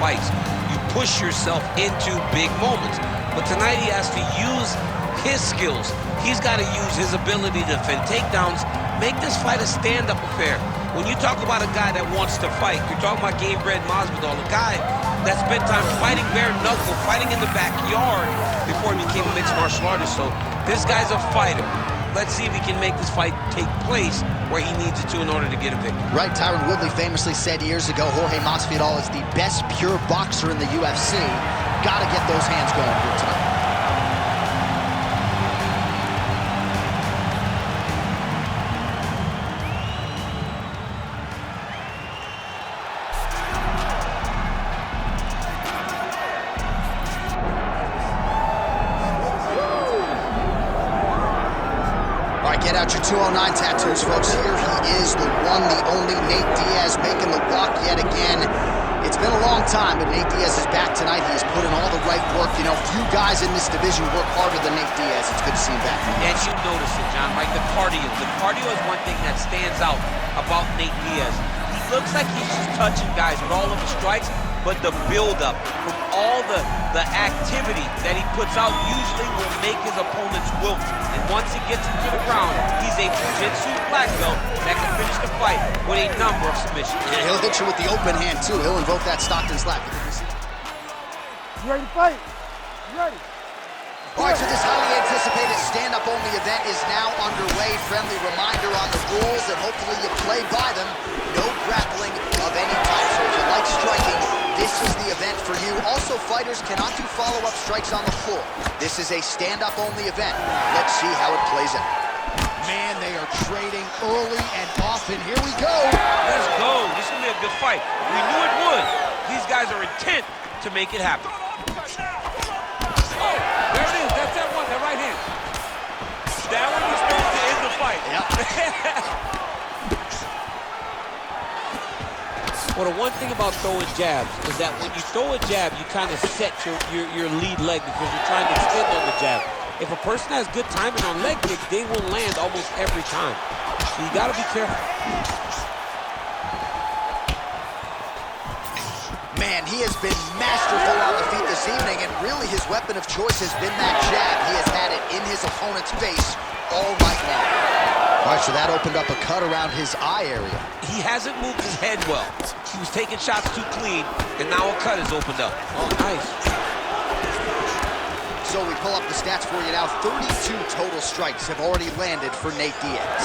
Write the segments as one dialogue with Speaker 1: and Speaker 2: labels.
Speaker 1: fights. You push yourself into big moments. But tonight he has to use his skills. He's got to use his ability to defend takedowns, make this fight a stand-up affair. When you talk about a guy that wants to fight, you're talking about game-bred Masvidal, a guy that spent time fighting bare knuckle, fighting in the backyard before he became a mixed martial artist. So this guy's a fighter. Let's see if he can make this fight take place where he needs it to in order to get a victory.
Speaker 2: Right, Tyron Woodley famously said years ago, Jorge Masvidal is the best pure boxer in the UFC. Gotta get those hands going here tonight. Get out your 209 tattoos, folks. Here he is, the one, the only Nate Diaz, making the walk yet again. It's been a long time, but Nate Diaz is back tonight. He has put in all the right work. You know, few guys in this division work harder than Nate Diaz. It's good to see him back.
Speaker 1: And you notice it, John, right? The cardio. The cardio is one thing that stands out about Nate Diaz. He looks like he's just touching guys with all of the strikes, but the build-up from all the activity that he puts out usually will make his opponents wilt. And once he gets into the ground, he's a jiu-jitsu black belt that can finish the fight with a number of submissions.
Speaker 2: Yeah, he'll hit you with the open hand, too. He'll invoke that Stockton slap.
Speaker 3: You ready to fight? You ready?
Speaker 2: All right, so this highly anticipated stand-up only event is now underway. Friendly reminder on the rules, and hopefully you play by them. No grappling of any type. So if you like striking, this is the event for you. Also, fighters cannot do follow-up strikes on the floor. This is a stand-up only event. Let's see how it plays out. Man, they are trading early and often. Here we go.
Speaker 1: Let's go. This is going to be a good fight. We knew it would. These guys are intent to make it happen.
Speaker 3: There it is. That's that one, that right hand. That one was supposed to end the fight.
Speaker 2: Yep.
Speaker 1: Well, the one thing about throwing jabs is that when you throw a jab, you kind of set your lead leg because you're trying to extend on the jab. If a person has good timing on leg kicks, they will land almost every time. So you got to be careful.
Speaker 2: Man, he has been masterful on the feet this evening, and really his weapon of choice has been that jab. He has had it in his opponent's face all night long. All right, so that opened up a cut around his eye area.
Speaker 1: He hasn't moved his head well. He was taking shots too clean, and now a cut has opened up. Oh, nice.
Speaker 2: So we pull up the stats for you now. 32 total strikes have already landed for Nate Diaz.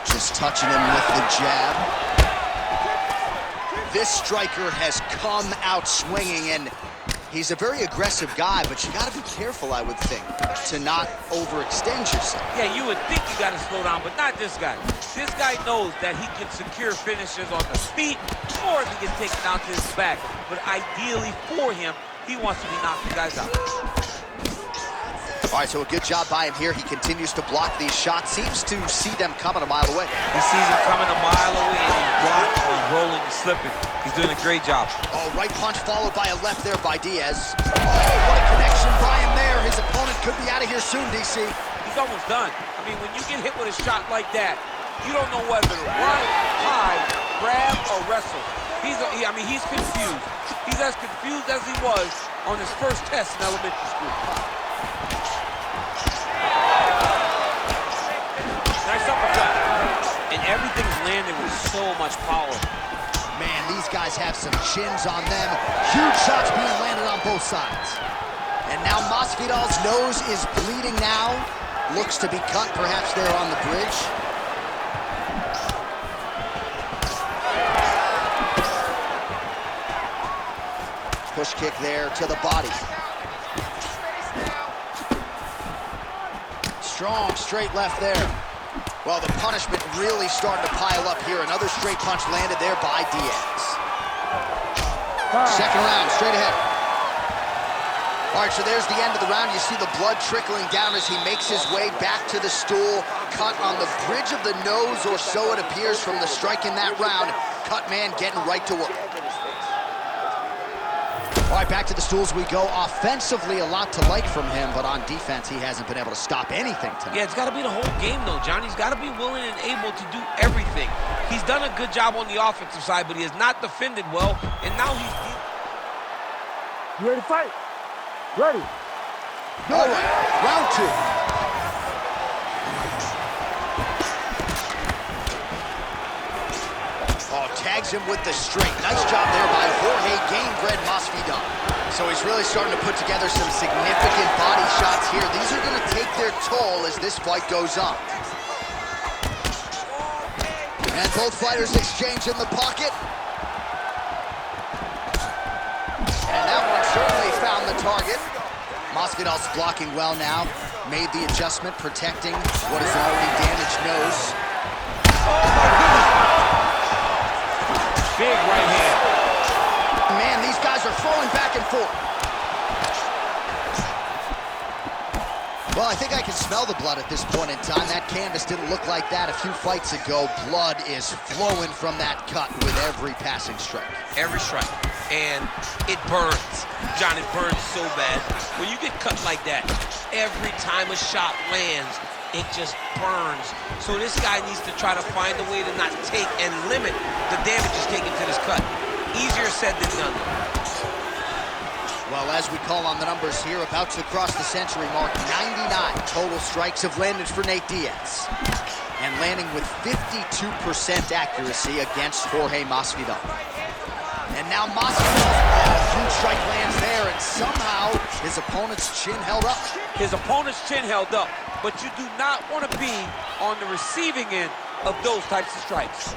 Speaker 2: Just touching him with the jab. This striker has come out swinging, and he's a very aggressive guy, but you got to be careful, I would think, to not overextend yourself.
Speaker 1: Yeah, you would think you got to slow down, but not this guy. This guy knows that he can secure finishes on the feet, or he can take it down to his back. But ideally for him, he wants to be knocking guys out.
Speaker 2: All right, so a good job by him here. He continues to block these shots. Seems to see them coming a mile away.
Speaker 1: He sees them coming a mile away, and he's blocking, he's rolling, he's slipping. He's doing a great job.
Speaker 2: Oh, right punch followed by a left there by Diaz. Oh, what a connection by him there. His opponent could be out of here soon, DC.
Speaker 1: He's almost done. I mean, when you get hit with a shot like that, you don't know whether to run, hide, grab, or wrestle. He's confused. He's as confused as he was on his first test in elementary school. Nice uppercut. And everything's landing with so much power.
Speaker 2: Man, these guys have some chins on them. Huge shots being landed on both sides. And now Masvidal's nose is bleeding now. Looks to be cut, perhaps there on the bridge. Push kick there to the body. Strong straight left there. Well, the punishment really starting to pile up here. Another straight punch landed there by Diaz. Second round, straight ahead. All right, so there's the end of the round. You see the blood trickling down as he makes his way back to the stool. Cut on the bridge of the nose, or so it appears from the strike in that round. Cut man getting right to work. All right, back to the stools we go. Offensively, a lot to like from him, but on defense, he hasn't been able to stop anything tonight.
Speaker 1: Yeah, it's got to be the whole game, though, John. He's got to be willing and able to do everything. He's done a good job on the offensive side, but he has not defended well, and now he's...
Speaker 4: You ready to fight? Ready.
Speaker 2: All right, round two. Oh, tags him with the straight. Nice job there by Jorge Gamebred Masvidal. So he's really starting to put together some significant body shots here. These are going to take their toll as this fight goes on. And both fighters exchange in the pocket. And that one certainly found the target. Masvidal's blocking well now. Made the adjustment, protecting what is an already damaged nose.
Speaker 3: Big right hand.
Speaker 2: Man, these guys are throwing back and forth. Well, I think I can smell the blood at this point in time. That canvas didn't look like that a few fights ago. Blood is flowing from that cut with every passing strike.
Speaker 1: Every strike. And it burns. John, it burns so bad. When you get cut like that, every time a shot lands, it just burns. So this guy needs to try to find a way to not take and limit the damage he's taken to this cut. Easier said than done.
Speaker 2: Well, as we call on the numbers here, about to cross the century mark, 99 total strikes have landed for Nate Diaz. And landing with 52% accuracy against Jorge Masvidal. And now Masvidal's huge strike lands there, and somehow his opponent's chin held up.
Speaker 3: His opponent's chin held up, but you do not want to be on the receiving end of those types of strikes.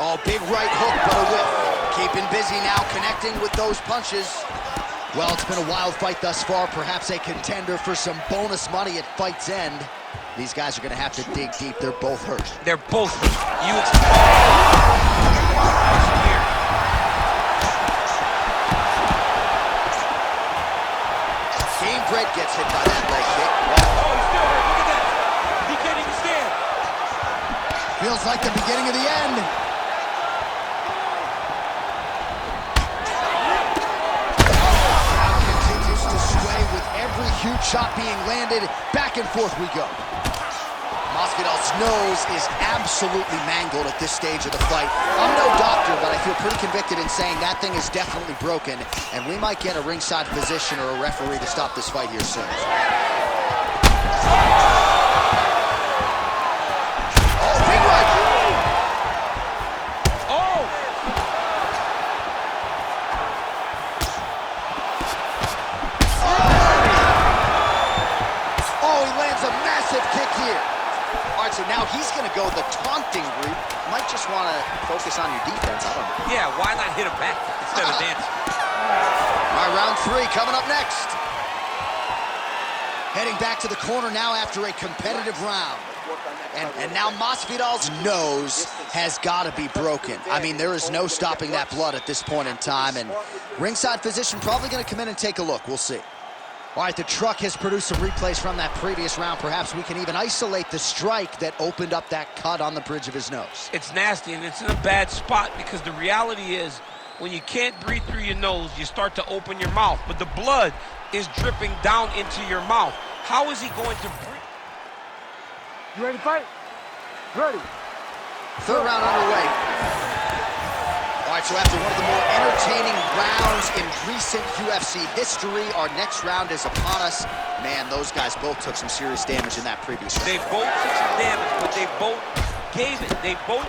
Speaker 2: Oh, big right hook, but a whiff. Keeping busy now, connecting with those punches. Well, it's been a wild fight thus far, perhaps a contender for some bonus money at fight's end. These guys are going to have to dig deep. They're both hurt.
Speaker 1: They're both hurt.
Speaker 2: Gamebred gets hit by that leg kick.
Speaker 3: Oh, he's still hurt. Look at that. He can't even stand.
Speaker 2: Feels like the beginning of the end. Crowd continues to sway with every huge shot being landed. Back and forth we go. Masvidal's nose is absolutely mangled at this stage of the fight. I'm no doctor, but I feel pretty convicted in saying that thing is definitely broken, and we might get a ringside physician or a referee to stop this fight here soon. Oh, big right.
Speaker 3: Oh!
Speaker 2: Oh, he lands a massive kick here. All right, so now he's going to go the taunting route. Might just want to focus on your defense. I don't know.
Speaker 1: Yeah, why not hit him back instead of dancing?
Speaker 2: All right, round three coming up next. Heading back to the corner now after a competitive round. And now Masvidal's nose has got to be broken. I mean, there is no stopping that blood at this point in time. And ringside physician probably going to come in and take a look. We'll see. All right, the truck has produced some replays from that previous round. Perhaps we can even isolate the strike that opened up that cut on the bridge of his nose.
Speaker 1: It's nasty, and it's in a bad spot because the reality is when you can't breathe through your nose, you start to open your mouth, but the blood is dripping down into your mouth. How is he going to breathe?
Speaker 4: You ready to fight? Ready.
Speaker 2: Third round underway. All right, so after one of the more entertaining rounds in recent UFC history, our next round is upon us. Man, those guys both took some serious damage in that previous round.
Speaker 1: They both took some damage, but they both gave it. They both...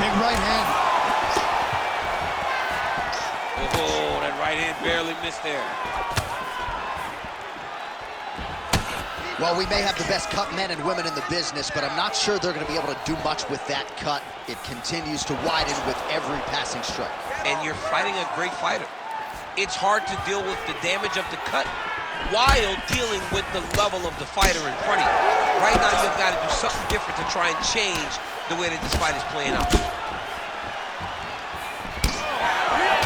Speaker 2: Big right hand.
Speaker 1: Oh, that right hand barely missed there.
Speaker 2: Well, we may have the best cut men and women in the business, but I'm not sure they're going to be able to do much with that cut. It continues to widen with every passing strike.
Speaker 1: And you're fighting a great fighter. It's hard to deal with the damage of the cut while dealing with the level of the fighter in front of you. Right now, you've got to do something different to try and change the way that this fight is playing out.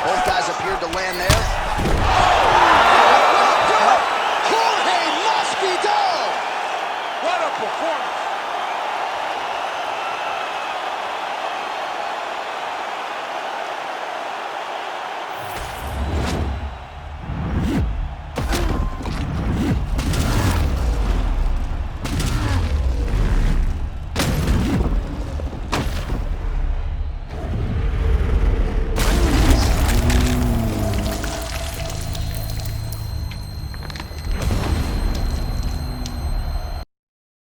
Speaker 2: Both guys appeared to land there.